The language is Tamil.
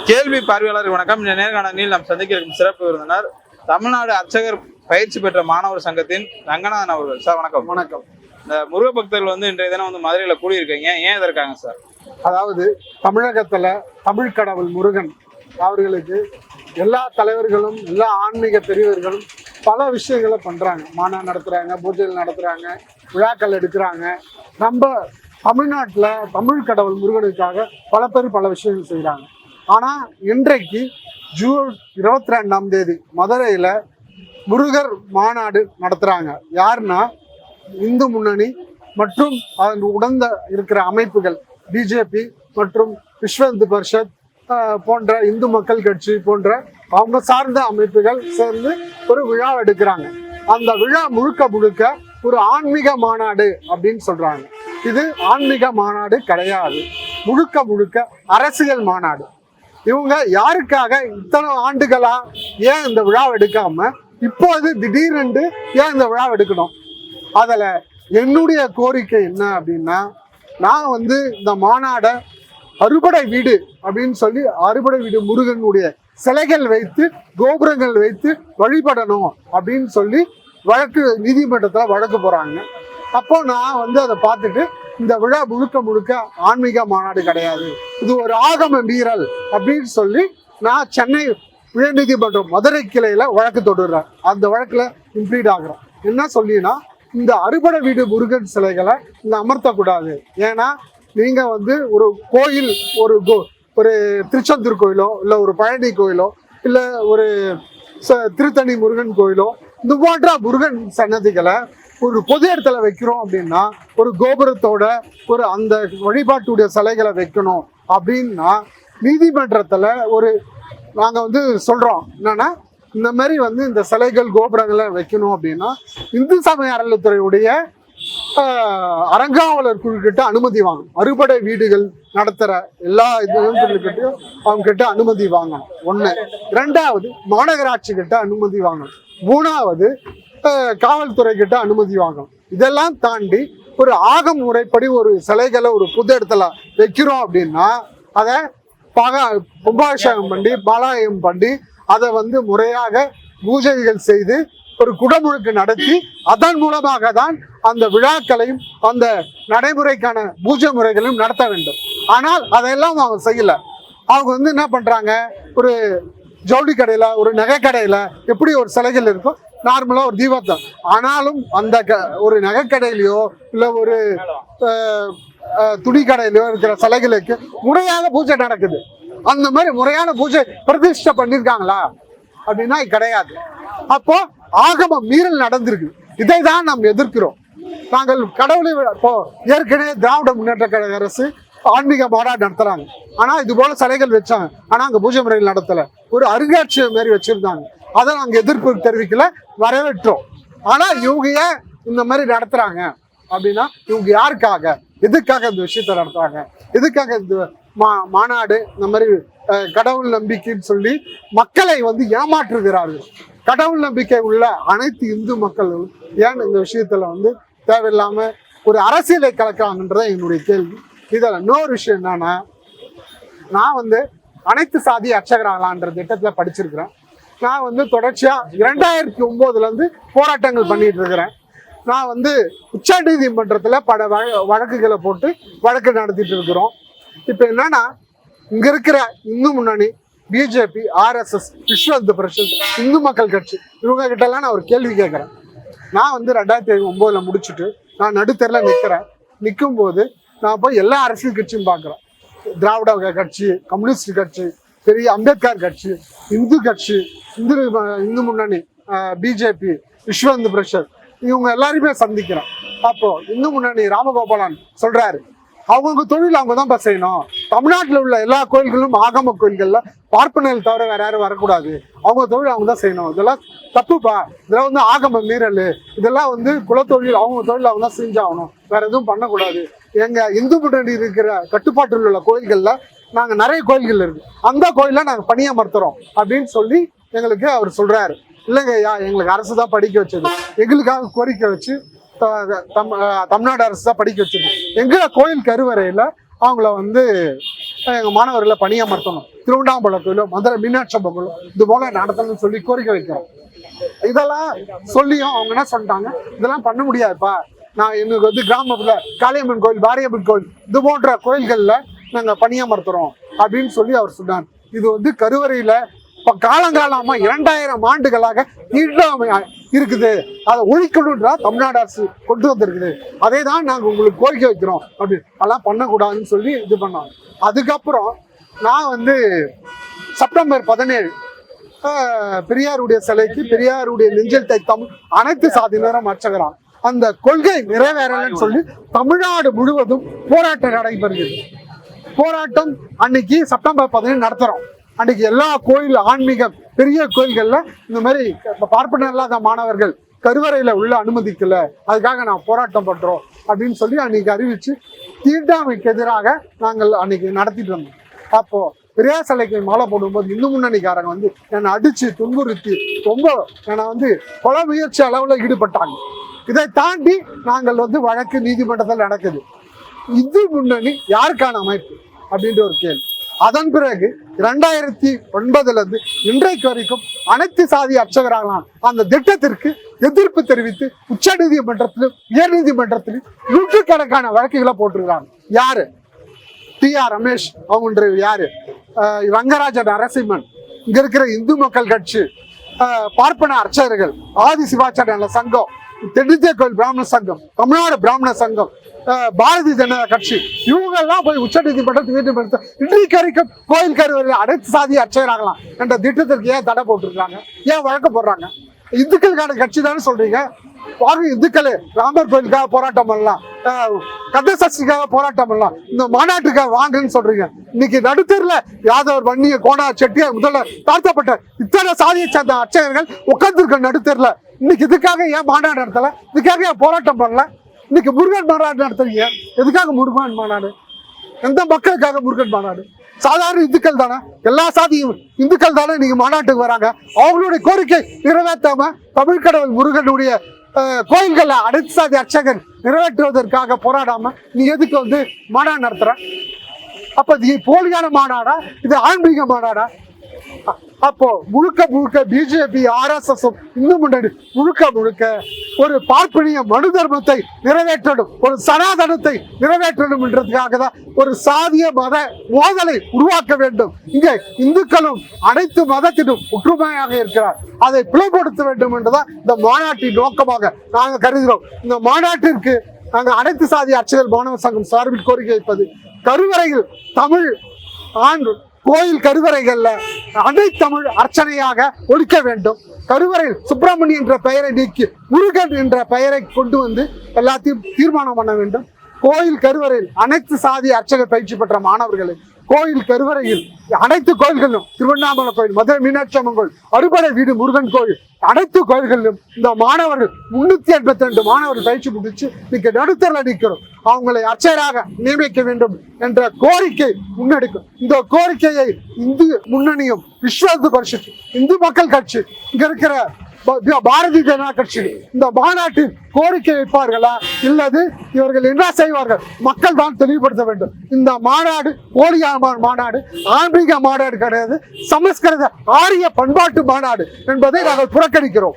கேள்வி பார்வையாளர் வணக்கம். இந்த நேர்காணலில் நாம் சந்திக்க இருக்கும் சிறப்பு விருந்தினர் தமிழ்நாடு அர்ச்சகர் பயிற்சி பெற்ற மாணவர் சங்கத்தின் ரங்கநாதன் அவர்கள். சார் வணக்கம். வணக்கம். இந்த முருக பக்தர்கள் இன்றைய தினம் மதுரையில் கூடியிருக்கீங்க, ஏன் எதற்காங்க சார்? அதாவது தமிழகத்துல தமிழ் கடவுள் முருகன் அவர்களுக்கு எல்லா தலைவர்களும் எல்லா ஆன்மீக பெரியவர்களும் பல விஷயங்களை பண்றாங்க. மாநாடு நடத்துறாங்க, பூஜைகள் நடத்துறாங்க, விழாக்கள் எடுக்கிறாங்க. நம்ம தமிழ்நாட்டில் தமிழ் கடவுள் முருகனுக்காக பல பேர் பல விஷயங்கள் செய்கிறாங்க. ஆனால் இன்றைக்கு ஜூன் 22 மதுரையில் முருகர் மாநாடு நடத்துகிறாங்க. யாருன்னா இந்து முன்னணி மற்றும் அதன் உடந்த இருக்கிற அமைப்புகள் பிஜேபி மற்றும் விஸ்வ இந்து பரிஷத் போன்ற இந்து மக்கள் கட்சி போன்ற அவங்க சார்ந்த அமைப்புகள் சேர்ந்து ஒரு விழா எடுக்கிறாங்க. அந்த விழா முழுக்க ஒரு ஆன்மீக மாநாடு அப்படின்னு சொல்றாங்க. இது ஆன்மீக மாநாடு கிடையாது, முழுக்க அரசியல் மாநாடு. இவங்க யாருக்காக இத்தனை ஆண்டுகளா ஏன் இந்த விழா எடுக்காம இப்போது திடீரென்று ஏன் இந்த விழா எடுக்கணும்? அதில் என்னுடைய கோரிக்கை என்ன அப்படின்னா, நான் இந்த மாநாடை அறுபடை வீடு அப்படின்னு சொல்லி அறுபடை வீடு முருகனுடைய சிலைகள் வைத்து கோபுரங்கள் வைத்து வழிபடணும் அப்படின்னு சொல்லி நீதிமன்றத்தில் வழக்கு போறாங்க. அப்போ நான் அதை பார்த்துட்டு இந்த விழா முழுக்க ஆன்மீக மாநாடு கிடையாது, இது ஒரு ஆகம மீறல் அப்படின்னு சொல்லி நான் சென்னை உயர்நீதிமன்றம் மதுரை கிளையில வழக்கு தொடுறேன். அந்த வழக்குல இம்ப்ளீட் ஆகுறேன். என்ன சொல்லினா, இந்த அறுபடை வீடு முருகன் சிலைகளை இங்க அமர்த்தக்கூடாது. ஏன்னா நீங்க ஒரு கோயில், ஒரு திருச்செந்தூர் கோயிலோ இல்லை ஒரு பழனி கோயிலோ இல்லை ஒரு திருத்தணி முருகன் கோயிலோ இந்த போன்ற முருகன் சன்னதிகளை ஒரு பொது இடத்துல வைக்கிறோம் அப்படின்னா ஒரு கோபுரத்தோட அந்த வழிபாட்டுடைய சிலைகளை வைக்கணும் அப்படின்னா நீதிமன்றத்தில் நாங்கள் சொல்கிறோம் என்னன்னா, இந்த மாதிரி இந்த சிலைகள் கோபுரங்களை வைக்கணும் அப்படின்னா இந்து சமய அறநிலையத்துறையுடைய அறங்காவலர் குழு கிட்ட அனுமதி வாங்கணும். அறுபடை வீடுகள் நடத்துற எல்லா இதுகிட்டையும் அவங்க கிட்ட அனுமதி வாங்கணும். ஒண்ணு. ரெண்டாவது, மாநகராட்சி கிட்ட அனுமதி வாங்கணும். மூணாவது, காவல்துறை கிட்ட அனுமதி வாங்கணும். இதெல்லாம் தாண்டி ஒரு ஆகம் முறைப்படி ஒரு சிலைகளை ஒரு புது இடத்துல வைக்கிறோம் அப்படின்னா அதை கும்பாபிஷேகம் பண்ணி பாலாயம் பண்ணி அதை முறையாக பூஜைகள் செய்து ஒரு குடமுழுக்கு நடத்தி அதன் மூலமாக தான் அந்த விழாக்களையும் அந்த நடைமுறைக்கான பூஜை முறைகளையும் நடத்த வேண்டும். ஆனால் அதையெல்லாம் அவங்க செய்யல. அவங்க என்ன பண்றாங்க, ஒரு ஜவுளி கடையில ஒரு நகை கடையில எப்படி ஒரு சிலைகள் இருக்கும் நார்மலா ஒரு தீபத்தை, ஆனாலும் அந்த ஒரு நகை கடையிலையோ இல்லை ஒரு துணி கடையிலையோ இருக்கிற சிலைகளுக்கு முறையான பூஜை நடக்குது. அந்த மாதிரி முறையான பூஜை பிரதிஷ்டை பண்ணியிருக்காங்களா அப்படின்னா கிடையாது. அப்போ ஆகம மீறல் நடந்திருக்கு. இதை தான் நாம் எதிர்க்கிறோம். நாங்கள் கடவுளை இப்போ ஏற்கனவே திராவிட முன்னேற்ற கழக அரசு ஆன்மீக மாநாடு நடத்துறாங்க. ஆனா இது போல சிலைகள் வச்சாங்க, ஆனா அங்க பூஜை முறைகள் நடத்தல. ஒரு அருங்காட்சியகம் மாதிரி வச்சிருந்தாங்க, அதை நாங்க எதிர்ப்பு தெரிவிக்கல, வரவேற்றோம். ஆனா இவங்க ஏன் இந்த மாதிரி நடத்துறாங்க அப்படின்னா, இவங்க யாருக்காக எதுக்காக இந்த விஷயத்த நடத்துறாங்க, எதுக்காக இந்த மாநாடு இந்த மாதிரி கடவுள் நம்பிக்கைன்னு சொல்லி மக்களை ஏமாற்றுகிறார்கள். கடவுள் நம்பிக்கை உள்ள அனைத்து இந்து மக்களும் ஏன் இந்த விஷயத்துல தேவையில்லாம ஒரு அரசியலை கலக்காங்கன்றத என்னுடைய கேள்வி. இதுல இன்னொரு விஷயம் என்னன்னா, நான் அனைத்து சாதி அர்ச்சகராகலான்ற திட்டத்துல படிச்சிருக்கிறேன். நான் தொடர்ச்சியா 2009 போராட்டங்கள் பண்ணிட்டு இருக்கிறேன். நான் உச்ச நீதிமன்றத்துல பல வழக்குகளை போட்டு வழக்கு நடத்திட்டு இருக்கிறோம். இப்ப என்னன்னா, இங்க இருக்கிற இந்து முன்னணி, பிஜேபி, RSS, விஸ்வ இந்து பரிஷத், இந்து மக்கள் கட்சி, இவங்க கிட்ட எல்லாம் நான் ஒரு கேள்வி கேட்கிறேன். நான் 2009 முடிச்சுட்டு நான் நடுத்தரில் நிற்கும் போது நான் போய் எல்லா அரசியல் கட்சியும் பார்க்குறேன். திராவிட கட்சி, கம்யூனிஸ்ட் கட்சி, பெரிய அம்பேத்கர் கட்சி, இந்து கட்சி, இந்து முன்னணி, பிஜேபி, விஸ்வ இந்து பரிஷத், இவங்க எல்லாருமே சந்திக்கிறேன். அப்போ இந்து முன்னணி ராமகோபாலன் சொல்றாரு, அவங்க தொழில் அவங்க தான் செய்யணும். தமிழ்நாட்டில் உள்ள எல்லா கோயில்களும் ஆகம கோயில்கள்ல பார்ப்பனர்கள் தவிர வேற யாரும் வரக்கூடாது, அவங்க தொழில் அவங்க தான் செய்யணும். இதெல்லாம் தப்புப்பா, இதெல்லாம் ஆகம மீறல், இதெல்லாம் குலத்தொழில், அவங்க தொழில் அவங்க தான் செஞ்சாகணும், வேற எதுவும் பண்ணக்கூடாது. எங்க இந்து முன்னணி இருக்கிற கட்டுப்பாட்டில் உள்ள கோயில்கள்ல நாங்க நிறைய கோயில்கள் இருக்கு, அந்த கோயில நாங்க பணியமர்த்துறோம் அப்படின்னு சொல்லி எங்களுக்கு அவர் சொல்றாரு. இல்லைங்க ஐயா, எங்களுக்கு அரசு தான் படிக்க வச்சது, எங்களுக்காக கோரிக்கை வச்சு தமிழ்நாடு அரசு தான் படிக்க வச்சிருக்கு. எங்களை கோயில் கருவறையில அவங்கள எங்க மாணவர்களை பணியமர்த்தணும், திருவண்ணாமலை கோயிலோ மதுரை மீனாட்சி அம்மன் கோயிலோ இது போல நடத்தணும்னு சொல்லி கோரிக்கை வைக்கிறோம். இதெல்லாம் சொல்லியும் அவங்க என்ன சொல்லிட்டாங்க, இதெல்லாம் பண்ண முடியாதுப்பா, நான் எங்களுக்கு வந்து கிராமத்துல காளியம்மன் கோயில், மாரியம்மன் கோயில் இது போன்ற கோயில்கள்ல நாங்க பணியமர்த்துறோம் அப்படின்னு சொல்லி அவர் சொன்னார். இது வந்து கருவறையில இப்ப காலங்காலமா 2000 ஆண்டுகளாக தீண்டாமை இருக்குது, அதை ஒழிக்கணும்ன்றா தமிழ்நாடு அரசு கொண்டு வந்திருக்குது, அதே தான் நாங்க உங்களுக்கு கோரிக்கை வைக்கிறோம் அப்படின்னு. அதெல்லாம் பண்ணக்கூடாதுன்னு சொல்லி இது பண்ணோம். அதுக்கப்புறம் நான் வந்து செப்டம்பர் 17 பெரியாருடைய சிலைக்கு பெரியாருடைய நெஞ்சில் தைத்தம் அனைத்து சாதியினரும் அர்ச்சகரான் அந்த கொள்கை நிறைவேறலன்னு சொல்லி தமிழ்நாடு முழுவதும் போராட்டம் நடைபெறுகிறது. போராட்டம் அன்னைக்கு செப்டம்பர் 17 நடத்துறோம். அன்னைக்கு எல்லா கோயில் ஆன்மீக பெரிய கோயில்கள்ல இந்த மாதிரி பார்ப்பனர் இல்லாத மாணவர்கள் கருவறையில உள்ள அனுமதிக்கல, அதுக்காக நான் போராட்டம் பண்றோம் அப்படின்னு சொல்லி அன்னைக்கு அறிவிச்சு தீண்டாமைக்கு எதிராக நாங்கள் அன்னைக்கு நடத்திட்டு வந்தோம். அப்போ பெரியார் சிலைக்கு மாலை போடும்போது இந்து முன்னணிக்காரங்க வந்து என்னை அடிச்சு துன்புறுத்தி ரொம்ப என்னை வந்து கொலை முயற்சி அளவுல ஈடுபட்டாங்க. இதை தாண்டி நாங்கள் வந்து வழக்கு நீதிமன்றத்தில் நடக்குது. இந்து முன்னணி யாருக்கான அமைப்பு அப்படின்ற ஒரு கேள்வி. அதன் பிறகு 2009 இருந்து இன்றைக்கு வரைக்கும் அனைத்து சாதி அர்ச்சகராகலாம் அந்த திட்டத்திற்கு எதிர்ப்பு தெரிவித்து உச்ச நீதிமன்றத்திலும் உயர் நீதிமன்றத்திலும் நூற்றுக்கணக்கான வழக்குகளை போட்டிருக்காங்க. யாரு? TR ரமேஷ் அவங்க யாரு, ரங்கராஜன் நரசிம்மன், இங்க இருக்கிற இந்து மக்கள் கட்சி, பார்ப்பன அர்ச்சகர்கள், ஆதி சிவாச்சாரிய சங்கம், தென்னிந்திய கோயில் பிராமண சங்கம், தமிழ்நாடு பிராமண சங்கம், பாரதிய ஜனதா கட்சி, இவங்க எல்லாம் போய் உச்ச நீதிமன்றத்தை இன்றைக்கு வரைக்கும் கோயில் கருவறையில் அனைத்து சாதி அர்ச்சகராகலாம் என்ற திட்டத்திற்கு ஏன் தடை போட்டிருக்காங்க, ஏன் வழக்கு போடுறாங்க? இந்துக்களுக்கான கட்சி தானே சொல்றீங்க. இந்துக்கள் ராமர் கோயிலுக்காக போராட்டம் பண்ணலாம், கந்த சஷ்டிக்காக போராட்டம் பண்ணலாம், இந்த மாநாட்டுக்காக வாங்கன்னு சொல்றீங்க. இன்னைக்கு நடுத்தர்ல யாதவர், வன்னிய, கோணா, செட்டியார் முதல்ல தாழ்த்தப்பட்ட இத்தனை சாதியை சேர்ந்த அர்ச்சகர்கள் உட்கார்ந்துருக்க நடுத்தர்ல. இன்னைக்கு இதுக்காக ஏன் மாநாடு நடத்தல, இதுக்காக ஏன் போராட்டம் பண்ணல? இன்னைக்கு முருகன் மாநாடு நடத்துறீங்க, எதுக்காக முருகன் மாநாடு? எந்த மக்களுக்காக முருகன் மாநாடு? சாதாரண இந்துக்கள் தானே, எல்லா சாதியும் இந்துக்கள் தானே நீங்க மாநாட்டுக்கு வராங்க. அவங்களுடைய கோரிக்கை நிறைவேற்றாம தமிழ்கடவுள் முருகனுடைய கோயில்கள்ல அனைத்து சாதி அர்ச்சகர் நிறைவேற்றுவதற்காக போராடாம நீ எதுக்கு வந்து மாநாடு நடத்துற? அப்ப இது போலியான மாநாடா, இது ஆன்மீக மாநாடா? அப்போ முழுக்க பிஜேபி, RSS, இந்து முன்னணி முழுக்க ஒரு பார்ப்பனிய மனு தர்மத்தை நிறைவேற்றணும், ஒரு சனாதனத்தை நிறைவேற்றணும் என்றதுக்காக தான் ஒரு சாதிய மத மோதலை உருவாக்க வேண்டும். இங்கே இந்துக்களும் அனைத்து மதத்திலும் ஒற்றுமையாக இருக்கிறார், அதை பிளவுபடுத்த வேண்டும் என்றுதான் இந்த மாநாட்டின் நோக்கமாக நாங்கள் கருதுகிறோம். இந்த மாநாட்டிற்கு நாங்கள் அனைத்து சாதி அர்ச்சகர் மாணவர் சங்கம் சார்பில் கோரிக்கை வைப்பது, கருவறையில் தமிழ் கோயில் கருவறைகள்ல அனைத்து தமிழ் அர்ச்சனையாக ஒழிக்க வேண்டும். கருவறையில் சுப்பிரமணியன் என்ற பெயரை நீக்கி முருகன் என்ற பெயரை கொண்டு வந்து எல்லாத்தையும் தீர்மானம் பண்ண வேண்டும். கோயில் கருவறையில் அனைத்து சாதி அர்ச்சகர் பயிற்சி பெற்ற மாணவர்களை கோயில் கருவறையில் அனைத்து கோயில்களிலும், திருவண்ணாமலை கோயில், மதுரை மீனாட்சி அம்மன் கோயில், அறுபடை வீடு முருகன் கோயில், அனைத்து கோயில்களிலும் இந்த மாணவர்கள் 382 மாணவர்கள் பயிற்சி முடிச்சு இன்னைக்கு நடுத்தரில் நிற்கிறோம். அவங்களை அர்ச்சகராக நியமிக்க வேண்டும் என்ற கோரிக்கை முன்னெடுக்கும். இந்த கோரிக்கையை இந்து முன்னணியும், விஸ்வ இந்து பரிஷத், இந்து மக்கள் கட்சி, இங்க இருக்கிற பாரதிய ஜனதா கட்சி இந்த மாநாட்டில் கோரிக்கை வைப்பார்களா இல்லது இவர்கள் என்ன செய்வார்கள்? மக்கள் தான் தெளிவுபடுத்த வேண்டும். இந்த மாநாடு போலியான மாநாடு, ஆன்மீக மாநாடு கிடையாது, சமஸ்கிருத ஆரிய பண்பாட்டு மாநாடு என்பதை நாங்கள் புறக்கணிக்கிறோம்.